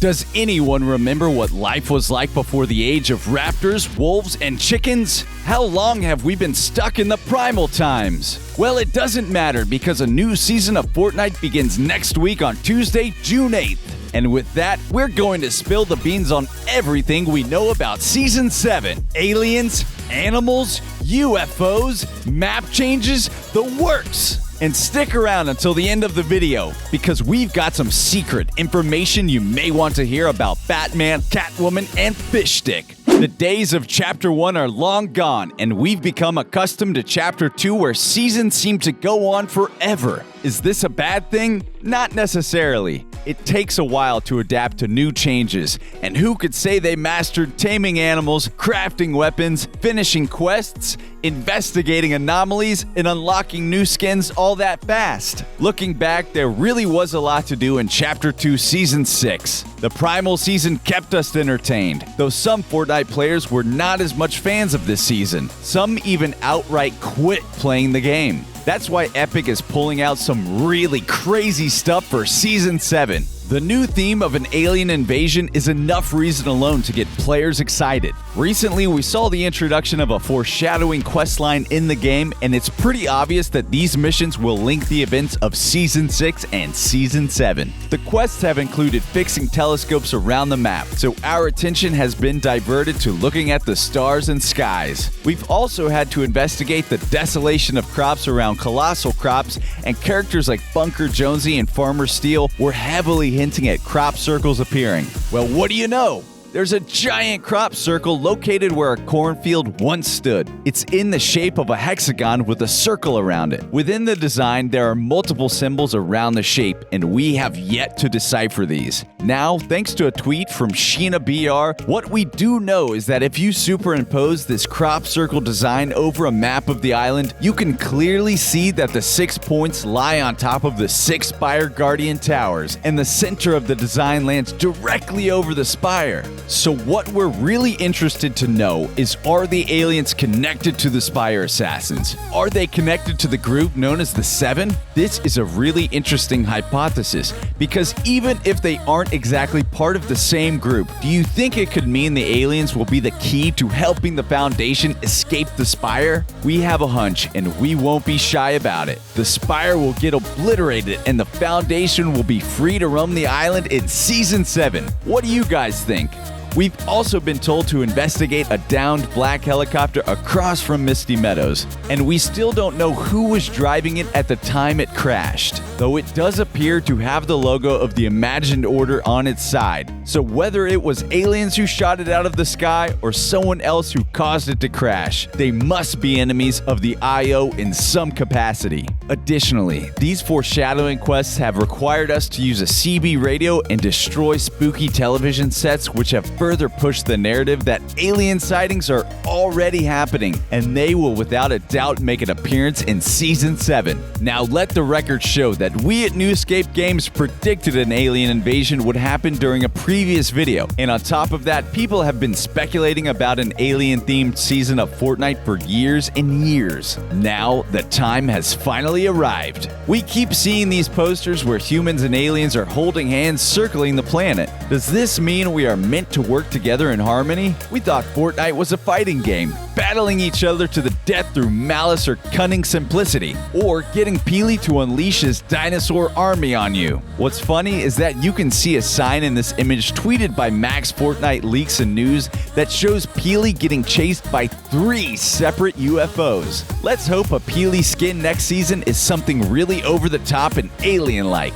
Does anyone remember what life was like before the age of raptors, wolves, and chickens? How long have we been stuck in the primal times? Well, it doesn't matter because a new season of Fortnite begins next week on Tuesday, June 8th. And with that, we're going to spill the beans on everything we know about Season 7. Aliens, animals, UFOs, map changes, the works. And stick around until the end of the video, because we've got some secret information you may want to hear about Batman, Catwoman, and Fishstick. The days of Chapter 1 are long gone, and we've become accustomed to Chapter 2 where seasons seem to go on forever. Is this a bad thing? Not necessarily. It takes a while to adapt to new changes, and who could say they mastered taming animals, crafting weapons, finishing quests, investigating anomalies, and unlocking new skins all that fast? Looking back, there really was a lot to do in Chapter 2 Season 6. The Primal season kept us entertained, though some Fortnite players were not as much fans of this season. Some even outright quit playing the game. That's why Epic is pulling out some really crazy stuff for Season 7. The new theme of an alien invasion is enough reason alone to get players excited. Recently, we saw the introduction of a foreshadowing questline in the game, and it's pretty obvious that these missions will link the events of Season 6 and Season 7. The quests have included fixing telescopes around the map, so our attention has been diverted to looking at the stars and skies. We've also had to investigate the desolation of crops around colossal crops, and characters like Bunker Jonesy and Farmer Steel were heavily hinting at crop circles appearing. Well, what do you know? There's a giant crop circle located where a cornfield once stood. It's in the shape of a hexagon with a circle around it. Within the design, there are multiple symbols around the shape, and we have yet to decipher these. Now, thanks to a tweet from Sheena BR, what we do know is that if you superimpose this crop circle design over a map of the island, you can clearly see that the 6 points lie on top of the 6 Spire Guardian Towers, and the center of the design lands directly over the spire. So what we're really interested to know is, are the aliens connected to the Spire Assassins? Are they connected to the group known as the Seven? This is a really interesting hypothesis, because even if they aren't exactly part of the same group, do you think it could mean the aliens will be the key to helping the Foundation escape the Spire? We have a hunch, and we won't be shy about it. The Spire will get obliterated, and the Foundation will be free to roam the island in Season 7. What do you guys think? We've also been told to investigate a downed black helicopter across from Misty Meadows, and we still don't know who was driving it at the time it crashed, though it does appear to have the logo of the Imagined Order on its side. So whether it was aliens who shot it out of the sky or someone else who caused it to crash, they must be enemies of the IO in some capacity. Additionally, these foreshadowing quests have required us to use a CB radio and destroy spooky television sets, which have further pushed the narrative that alien sightings are already happening, and they will without a doubt make an appearance in Season 7. Now let the record show that we at NewScapeGames predicted an alien invasion would happen during a previous video, and on top of that, people have been speculating about an alien-themed season of Fortnite for years and years. Now the time has finally arrived. We keep seeing these posters where humans and aliens are holding hands circling the planet. Does this mean we are meant to work together in harmony? We thought Fortnite was a fighting game, battling each other to the death through malice or cunning simplicity, or getting Peely to unleash his dinosaur army on you. What's funny is that you can see a sign in this image tweeted by Max Fortnite Leaks and News that shows Peely getting chased by 3 separate UFOs. Let's hope a Peely skin next season is something really over the top and alien-like.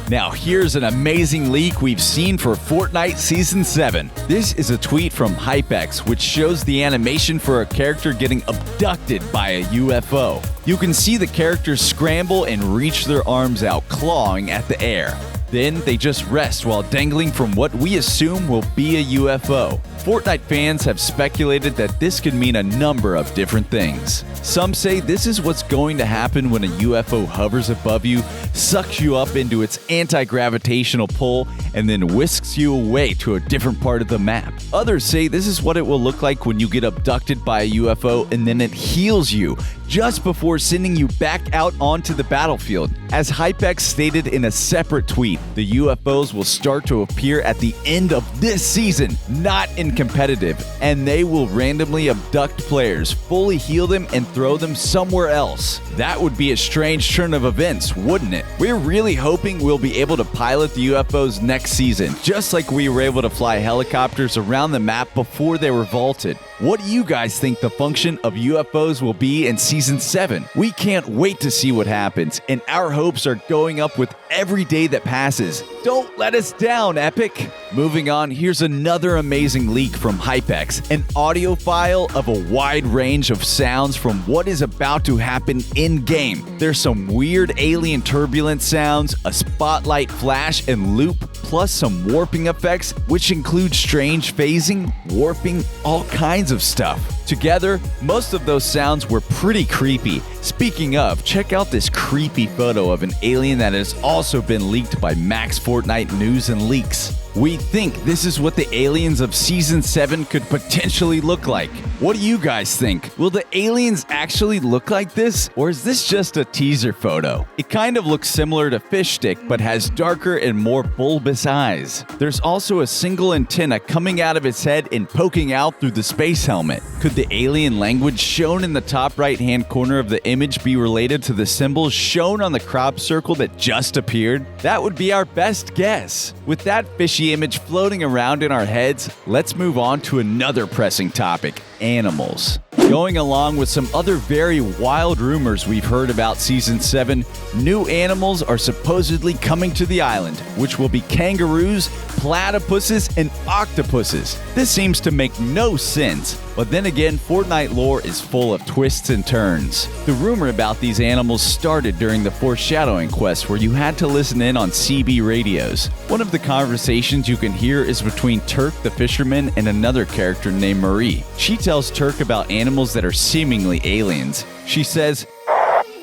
Now here's an amazing leak we've seen for Fortnite Season 7. This is a tweet from HypeX, which shows the animation for a character getting abducted by a UFO. You can see the characters scramble and reach their arms out, clawing at the air. Then they just rest while dangling from what we assume will be a UFO. Fortnite fans have speculated that this could mean a number of different things. Some say this is what's going to happen when a UFO hovers above you, sucks you up into its anti-gravitational pull, and then whisks you away to a different part of the map. Others say this is what it will look like when you get abducted by a UFO and then it heals you, just before sending you back out onto the battlefield. As Hypex stated in a separate tweet, the UFOs will start to appear at the end of this season, not in competitive, and they will randomly abduct players, fully heal them, and throw them somewhere else. That would be a strange turn of events, wouldn't it? We're really hoping we'll be able to pilot the UFOs next season, just like we were able to fly helicopters around the map before they were vaulted. What do you guys think the function of UFOs will be in Season 7? We can't wait to see what happens, and our hopes are going up with every day that passes. Don't let us down, Epic! Moving on, here's another amazing leak from Hypex, an audio file of a wide range of sounds from what is about to happen in-game. There's some weird alien turbulence sounds, a spotlight flash and loop, plus some warping effects, which include strange phasing, warping, all kinds of stuff. Together, most of those sounds were pretty creepy. Speaking of, check out this creepy photo of an alien that has also been leaked by Max Fortnite News and Leaks. We think this is what the aliens of Season 7 could potentially look like. What do you guys think? Will the aliens actually look like this, or is this just a teaser photo? It kind of looks similar to Fishstick, but has darker and more bulbous eyes. There's also a single antenna coming out of its head and poking out through the space helmet. Could the alien language shown in the top right-hand corner of the image be related to the symbols shown on the crop circle that just appeared? That would be our best guess. With that fishy image floating around in our heads, let's move on to another pressing topic: animals. Going along with some other very wild rumors we've heard about Season 7, new animals are supposedly coming to the island, which will be kangaroos, platypuses, and octopuses. This seems to make no sense, but then again, Fortnite lore is full of twists and turns. The rumor about these animals started during the foreshadowing quest, where you had to listen in on CB radios. One of the conversations you can hear is between Turk the fisherman and another character named Marie. She tells Turk about animals that are seemingly aliens. She says,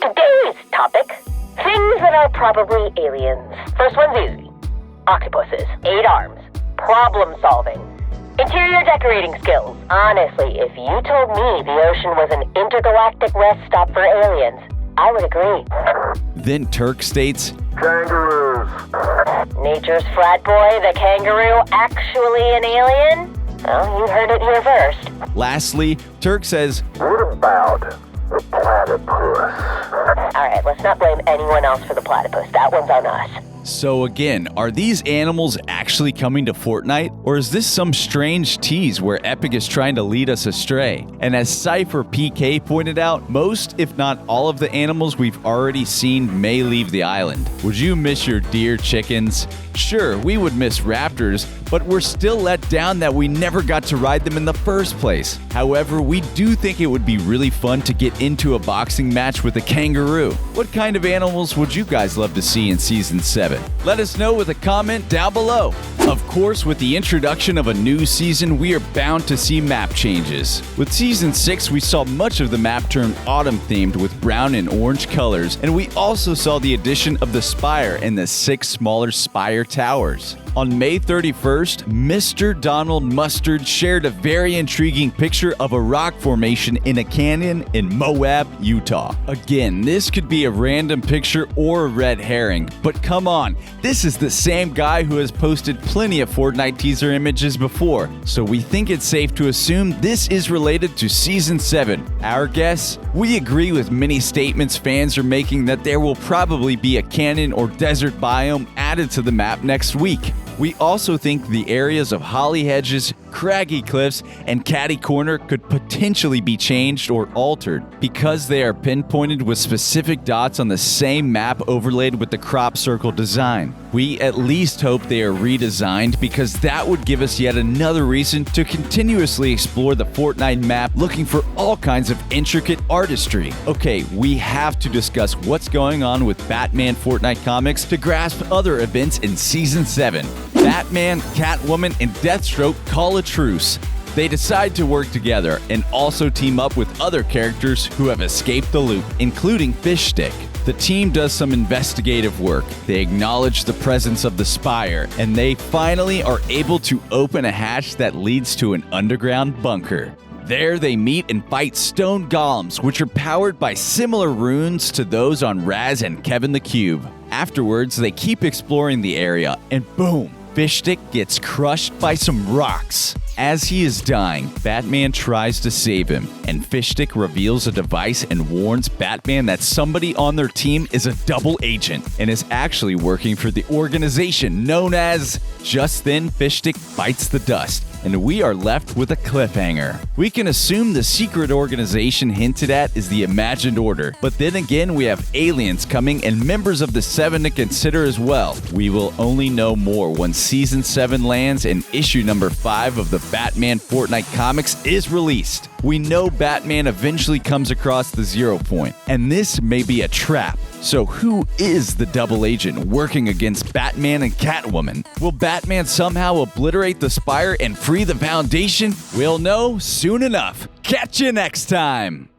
"Today's topic, things that are probably aliens. First one's easy. Octopuses, 8 arms, problem solving, interior decorating skills. Honestly, if you told me the ocean was an intergalactic rest stop for aliens, I would agree." Then Turk states, "Kangaroos. Nature's frat boy, the kangaroo, actually an alien? Well, you heard it here first. Lastly, Turk says, What about the platypus?" Alright, let's not blame anyone else for the platypus. That one's on us. So again, are these animals actually coming to Fortnite? Or is this some strange tease where Epic is trying to lead us astray? And as Cypher PK pointed out, most, if not all of the animals we've already seen may leave the island. Would you miss your deer chickens? Sure, we would miss raptors, but we're still let down that we never got to ride them in the first place. However, we do think it would be really fun to get into a boxing match with a kangaroo. What kind of animals would you guys love to see in Season 7? Let us know with a comment down below. Of course, with the introduction of a new season, we are bound to see map changes. With Season 6, we saw much of the map turn autumn-themed with brown and orange colors, and we also saw the addition of the spire and the 6 smaller spire towers. On May 31st, Mr. Donald Mustard shared a very intriguing picture of a rock formation in a canyon in Moab, Utah. Again, this could be a random picture or a red herring, but come on, this is the same guy who has posted plenty of Fortnite teaser images before, so we think it's safe to assume this is related to Season 7. Our guess? We agree with many statements fans are making that there will probably be a canyon or desert biome added to the map next week. We also think the areas of Holly Hedges, Craggy Cliffs, and Catty Corner could potentially be changed or altered because they are pinpointed with specific dots on the same map overlaid with the crop circle design. We at least hope they are redesigned because that would give us yet another reason to continuously explore the Fortnite map looking for all kinds of intricate artistry. Okay, we have to discuss what's going on with Batman Fortnite comics to grasp other events in Season 7. Batman, Catwoman, and Deathstroke call a truce. They decide to work together and also team up with other characters who have escaped the loop, including Fishstick. The team does some investigative work. They acknowledge the presence of the spire, and they finally are able to open a hatch that leads to an underground bunker. There they meet and fight stone golems, which are powered by similar runes to those on Raz and Kevin the Cube. Afterwards, they keep exploring the area, and boom, Fishstick gets crushed by some rocks. As he is dying, Batman tries to save him, and Fishstick reveals a device and warns Batman that somebody on their team is a double agent and is actually working for the organization known as... Just then, Fishstick bites the dust, and we are left with a cliffhanger. We can assume the secret organization hinted at is the Imagined Order, but then again we have aliens coming and members of the Seven to consider as well. We will only know more when Season 7 lands and issue number 5 of the Batman Fortnite comics is released. We know Batman eventually comes across the 0 point, and this may be a trap. So who is the double agent working against Batman and Catwoman? Will Batman somehow obliterate the Spire and free the Foundation? We'll know soon enough. Catch you next time!